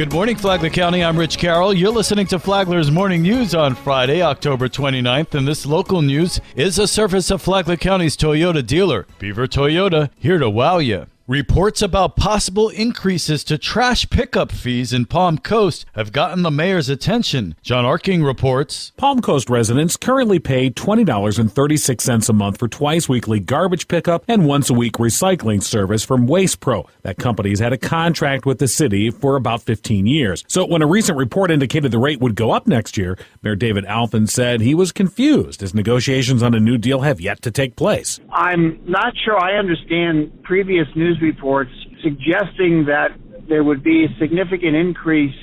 Good morning, Flagler County. I'm Rich Carroll. You're listening to Flagler's Morning News on Friday, October 29th, and this local news is a service of Flagler County's Toyota dealer, Beaver Toyota, here to wow you. Reports about possible increases to trash pickup fees in Palm Coast have gotten the mayor's attention. John Arking reports. Palm Coast residents currently pay $20.36 a month for twice weekly garbage pickup and once a week recycling service from Waste Pro. That company's had a contract with the city for about 15 years. So when a recent report indicated the rate would go up next year, Mayor David Alfin said he was confused as negotiations on a new deal have yet to take place. I'm not sure I understand previous news reports suggesting that there would be a significant increase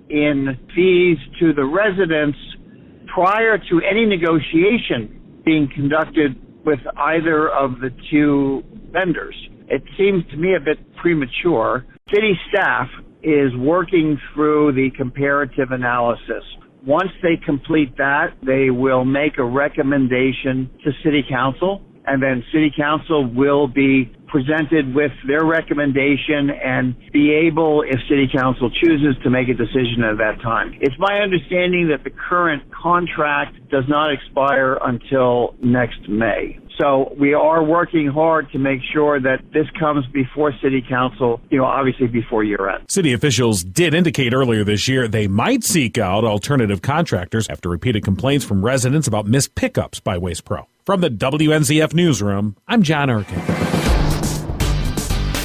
in fees to the residents prior to any negotiation being conducted with either of the two vendors. It seems to me a bit premature. City staff is working through the comparative analysis. Once they complete that, they will make a recommendation to City Council, and then City Council will be presented with their recommendation and be able, if City Council chooses, to make a decision at that time. It's my understanding that the current contract does not expire until next May. So we are working hard to make sure that this comes before City Council, obviously before year end. City officials did indicate earlier this year they might seek out alternative contractors after repeated complaints from residents about missed pickups by Waste Pro. From the WNZF Newsroom, I'm John Erkin.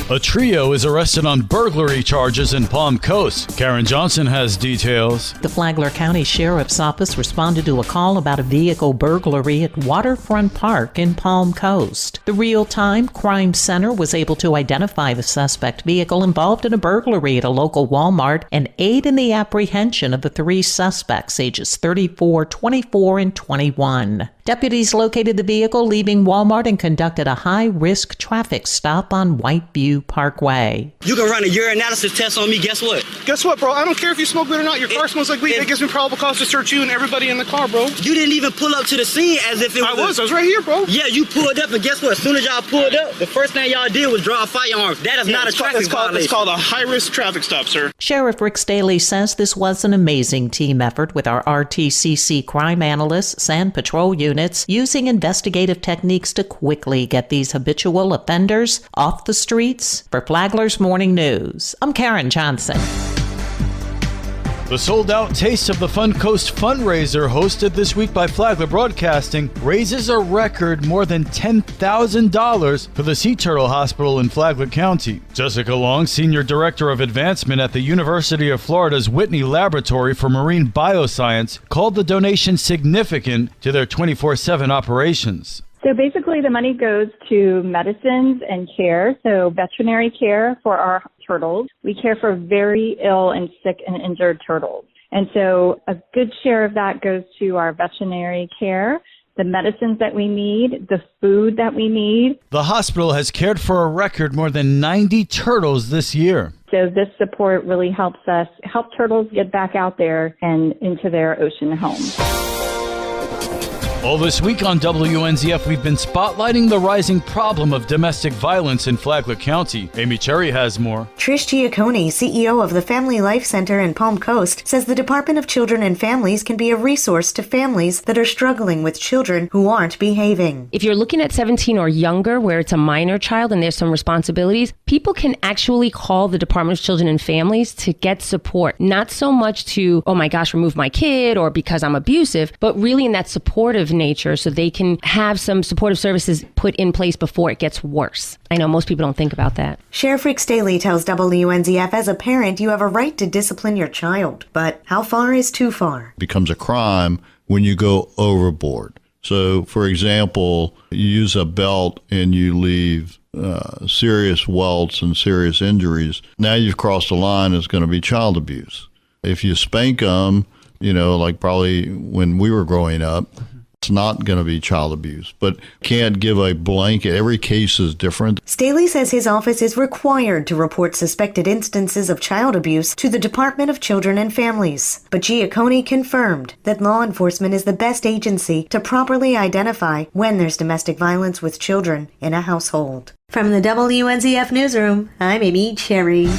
A trio is arrested on burglary charges in Palm Coast. Karen Johnson has details. The Flagler County Sheriff's Office responded to a call about a vehicle burglary at Waterfront Park in Palm Coast. The real-time crime center was able to identify the suspect vehicle involved in a burglary at a local Walmart and aid in the apprehension of the three suspects, ages 34, 24, and 21. Deputies located the vehicle leaving Walmart and conducted a high-risk traffic stop on Whiteview Parkway. You can run a urinalysis test on me, guess what? Guess what, bro? I don't care if you smoke weed or not. Your car smells like weed. That gives me probable cause to search you and everybody in the car, bro. You didn't even pull up to the scene as if it was... I was right here, bro. Yeah, you pulled up, and guess what? As soon as y'all pulled up, the first thing y'all did was draw firearms. That is not a traffic violation. It's called a high-risk traffic stop, sir. Sheriff Rick Staley says this was an amazing team effort with our RTCC crime analysts and patrol units using investigative techniques to quickly get these habitual offenders off the streets. For Flagler's Morning News, I'm Karen Johnson. The sold-out Taste of the Fun Coast fundraiser hosted this week by Flagler Broadcasting raises a record more than $10,000 for the Sea Turtle Hospital in Flagler County. Jessica Long, Senior Director of Advancement at the University of Florida's Whitney Laboratory for Marine Bioscience, called the donation significant to their 24/7 operations. So basically the money goes to medicines and care, so veterinary care for our turtles. We care for very ill and sick and injured turtles. And so a good share of that goes to our veterinary care, the medicines that we need, the food that we need. The hospital has cared for a record more than 90 turtles this year. So this support really helps us help turtles get back out there and into their ocean home. All this week on WNZF, we've been spotlighting the rising problem of domestic violence in Flagler County. Amy Cherry has more. Trish Giacconi, CEO of the Family Life Center in Palm Coast, says the Department of Children and Families can be a resource to families that are struggling with children who aren't behaving. If you're looking at 17 or younger, where it's a minor child and there's some responsibilities, people can actually call the Department of Children and Families to get support. Not so much to, oh my gosh, remove my kid or because I'm abusive, but really in that supportive nature so they can have some supportive services put in place before it gets worse. I know most people don't think about that. Sheriff Rick Staley tells WNZF, as a parent, you have a right to discipline your child. But how far is too far? It becomes a crime when you go overboard. So, for example, you use a belt and you leave serious welts and serious injuries. Now you've crossed the line, it's going to be child abuse. If you spank them, like probably when we were growing up, it's not going to be child abuse, but can't give a blanket. Every case is different. Staley says his office is required to report suspected instances of child abuse to the Department of Children and Families. But Giacconi confirmed that law enforcement is the best agency to properly identify when there's domestic violence with children in a household. From the WNZF Newsroom, I'm Amy Cherry.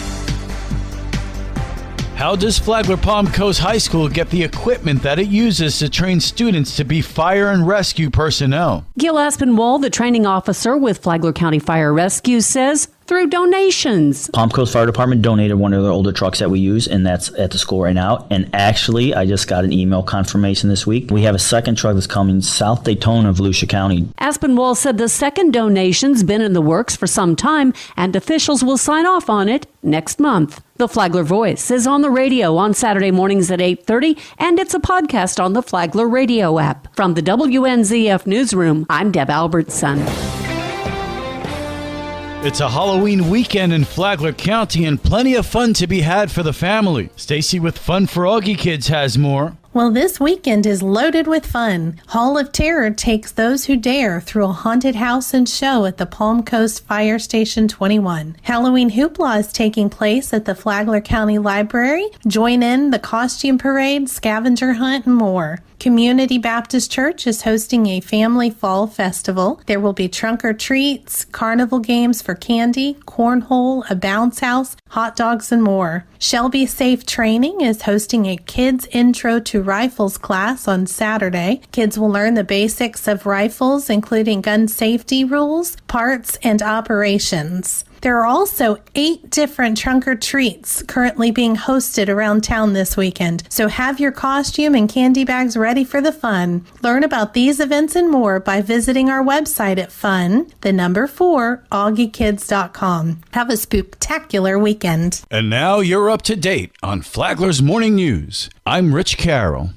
How does Flagler Palm Coast High School get the equipment that it uses to train students to be fire and rescue personnel? Gil Aspinwall, the training officer with Flagler County Fire Rescue, says through donations. Palm Coast Fire Department donated one of their older trucks that we use, and that's at the school right now. And actually, I just got an email confirmation this week. We have a second truck that's coming South Daytona, Volusia County. Aspinwall said the second donation's been in the works for some time, and officials will sign off on it next month. The Flagler Voice is on the radio on Saturday mornings at 8:30, and it's a podcast on the Flagler radio app. From the WNZF Newsroom, I'm Deb Albertson. It's a Halloween weekend in Flagler County and plenty of fun to be had for the family. Stacy with Fun for Augie Kids has more. Well, this weekend is loaded with fun. Hall of Terror takes those who dare through a haunted house and show at the Palm Coast Fire Station 21. Halloween Hoopla is taking place at the Flagler County Library. Join in the costume parade, scavenger hunt, and more. Community Baptist Church is hosting a family fall festival. There will be trunk or treats, carnival games for candy, cornhole, a bounce house, hot dogs, and more. Shelby Safe Training is hosting a Kids Intro to Rifles class on Saturday. Kids will learn the basics of rifles, including gun safety rules, parts, and operations. There are also 8 different trunk or treats currently being hosted around town this weekend, so have your costume and candy bags ready for the fun. Learn about these events and more by visiting our website at fun4augiekids.com. Have a spooktacular weekend. And now you're up to date on Flagler's Morning News. I'm Rich Carroll.